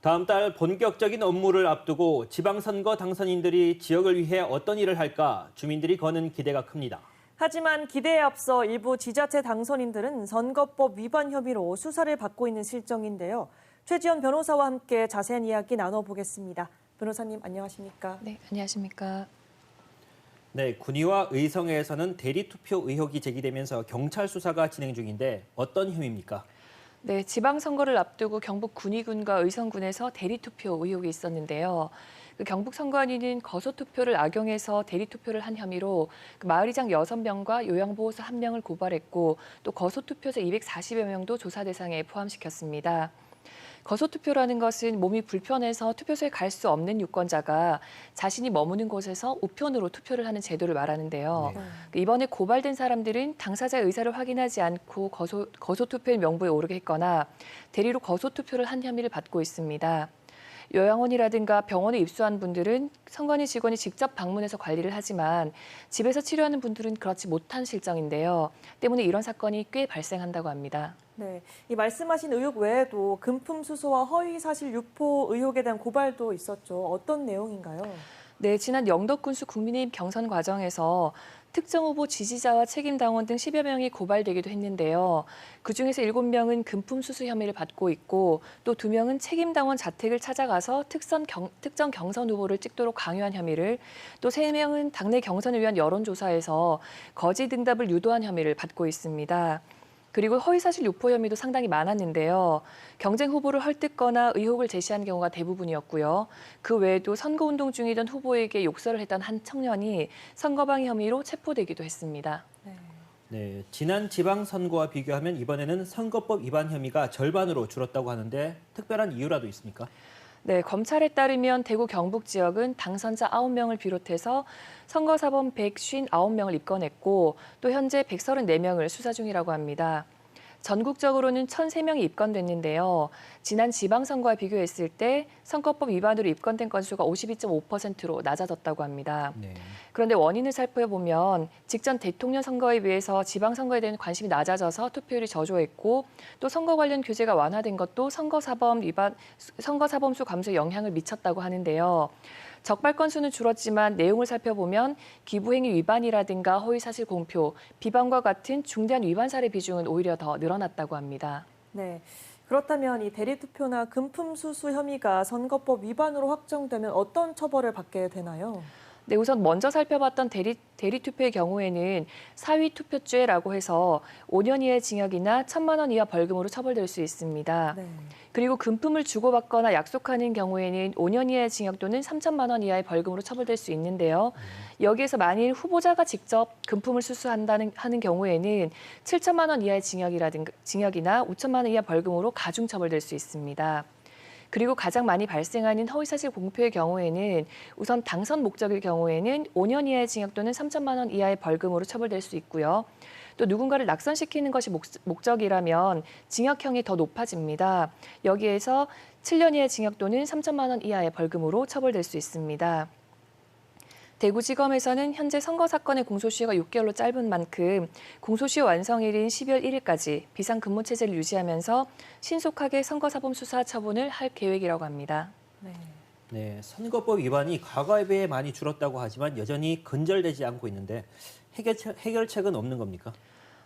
다음 달 본격적인 업무를 앞두고 지방선거 당선인들이 지역을 위해 어떤 일을 할까 주민들이 거는 기대가 큽니다. 하지만 기대에 앞서 일부 지자체 당선인들은 선거법 위반 혐의로 수사를 받고 있는 실정인데요. 최지연 변호사와 함께 자세한 이야기 나눠보겠습니다. 변호사님 안녕하십니까? 네, 안녕하십니까? 네, 군위와 의성에서는 대리투표 의혹이 제기되면서 경찰 수사가 진행 중인데 어떤 혐의입니까? 네, 지방선거를 앞두고 경북 군위군과 의성군에서 대리투표 의혹이 있었는데요. 경북 선관위는 거소투표를 악용해서 대리투표를 한 혐의로 마을이장 6명과 요양보호사 1명을 고발했고 또 거소투표자 240여 명도 조사 대상에 포함시켰습니다. 거소투표라는 것은 몸이 불편해서 투표소에 갈 수 없는 유권자가 자신이 머무는 곳에서 우편으로 투표를 하는 제도를 말하는데요. 이번에 고발된 사람들은 당사자의 의사를 확인하지 않고 거소투표일 명부에 오르게 했거나 대리로 거소투표를 한 혐의를 받고 있습니다. 요양원이라든가 병원에 입소한 분들은 선관위 직원이 직접 방문해서 관리를 하지만 집에서 치료하는 분들은 그렇지 못한 실정인데요. 때문에 이런 사건이 꽤 발생한다고 합니다. 네, 이 말씀하신 의혹 외에도 금품 수수와 허위 사실 유포 의혹에 대한 고발도 있었죠. 어떤 내용인가요? 네, 지난 영덕군수 국민의힘 경선 과정에서 특정 후보 지지자와 책임당원 등 10여 명이 고발되기도 했는데요. 그중에서 7명은 금품 수수 혐의를 받고 있고 또 2명은 책임당원 자택을 찾아가서 특정 경선 후보를 찍도록 강요한 혐의를, 또 3명은 당내 경선을 위한 여론조사에서 거짓 응답을 유도한 혐의를 받고 있습니다. 그리고 허위사실 유포 혐의도 상당히 많았는데요. 경쟁 후보를 헐뜯거나 의혹을 제시한 경우가 대부분이었고요. 그 외에도 선거운동 중이던 후보에게 욕설을 했던 한 청년이 선거방해 혐의로 체포되기도 했습니다. 네, 지난 지방선거와 비교하면 이번에는 선거법 위반 혐의가 절반으로 줄었다고 하는데 특별한 이유라도 있습니까? 네, 검찰에 따르면 대구 경북 지역은 당선자 9명을 비롯해서 선거사범 159명을 입건했고 또 현재 134명을 수사 중이라고 합니다. 전국적으로는 1,003명이 입건됐는데요. 지난 지방선거와 비교했을 때 선거법 위반으로 입건된 건수가 52.5%로 낮아졌다고 합니다. 네. 그런데 원인을 살펴보면 직전 대통령 선거에 비해서 지방선거에 대한 관심이 낮아져서 투표율이 저조했고 또 선거 관련 규제가 완화된 것도 선거사범수 감소에 영향을 미쳤다고 하는데요. 적발 건수는 줄었지만 내용을 살펴보면 기부행위 위반이라든가 허위사실 공표, 비방과 같은 중대한 위반 사례 비중은 오히려 더 늘어났다고 합니다. 네, 그렇다면 이 대리투표나 금품 수수 혐의가 선거법 위반으로 확정되면 어떤 처벌을 받게 되나요? 네, 우선 먼저 살펴봤던 대리투표의 경우에는 사위투표죄라고 해서 5년 이하의 징역이나 1,000만 원 이하 벌금으로 처벌될 수 있습니다. 네. 그리고 금품을 주고받거나 약속하는 경우에는 5년 이하의 징역 또는 3천만 원 이하의 벌금으로 처벌될 수 있는데요. 여기에서 만일 후보자가 직접 금품을 수수하는 경우에는 7천만 원 이하의 징역이나 5천만 원 이하 벌금으로 가중 처벌될 수 있습니다. 그리고 가장 많이 발생하는 허위사실 공표의 경우에는 우선 당선 목적일 경우에는 5년 이하의 징역 또는 3천만 원 이하의 벌금으로 처벌될 수 있고요. 또 누군가를 낙선시키는 것이 목적이라면 징역형이 더 높아집니다. 여기에서 7년 이하의 징역 또는 3천만 원 이하의 벌금으로 처벌될 수 있습니다. 대구지검에서는 현재 선거 사건의 공소시효가 6개월로 짧은 만큼 공소시효 완성일인 12월 1일까지 비상근무체제를 유지하면서 신속하게 선거사범 수사 처분을 할 계획이라고 합니다. 네, 선거법 위반이 과거에 비해 많이 줄었다고 하지만 여전히 근절되지 않고 있는데 해결책은 없는 겁니까?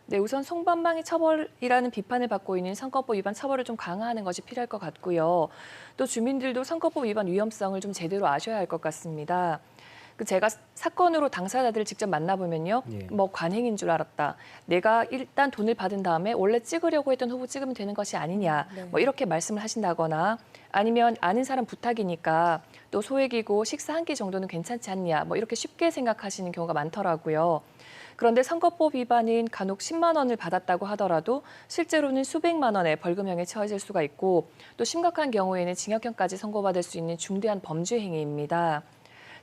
네, 우선 송반방위 처벌이라는 비판을 받고 있는 선거법 위반 처벌을 좀 강화하는 것이 필요할 것 같고요. 또 주민들도 선거법 위반 위험성을 좀 제대로 아셔야 할 것 같습니다. 제가 사건으로 당사자들을 직접 만나보면요. 뭐 관행인 줄 알았다. 내가 일단 돈을 받은 다음에 원래 찍으려고 했던 후보 찍으면 되는 것이 아니냐. 뭐 이렇게 말씀을 하신다거나 아니면 아는 사람 부탁이니까 또 소액이고 식사 한 끼 정도는 괜찮지 않냐. 뭐 이렇게 쉽게 생각하시는 경우가 많더라고요. 그런데 선거법 위반은 간혹 10만 원을 받았다고 하더라도 실제로는 수백만 원의 벌금형에 처해질 수가 있고 또 심각한 경우에는 징역형까지 선고받을 수 있는 중대한 범죄 행위입니다.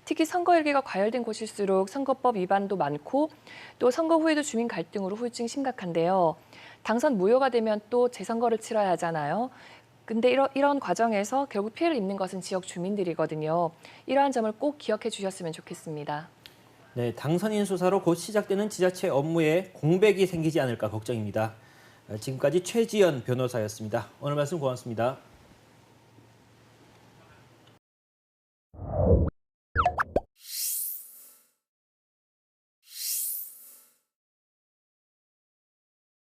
특히 선거일개가 과열된 곳일수록 선거법 위반도 많고 또 선거 후에도 주민 갈등으로 후유증이 심각한데요. 당선 무효가 되면 또 재선거를 치러야 하잖아요. 근데 이런 과정에서 결국 피해를 입는 것은 지역 주민들이거든요. 이러한 점을 꼭 기억해 주셨으면 좋겠습니다. 네, 당선인 수사로 곧 시작되는 지자체 업무에 공백이 생기지 않을까 걱정입니다. 지금까지 최지연 변호사였습니다. 오늘 말씀 고맙습니다.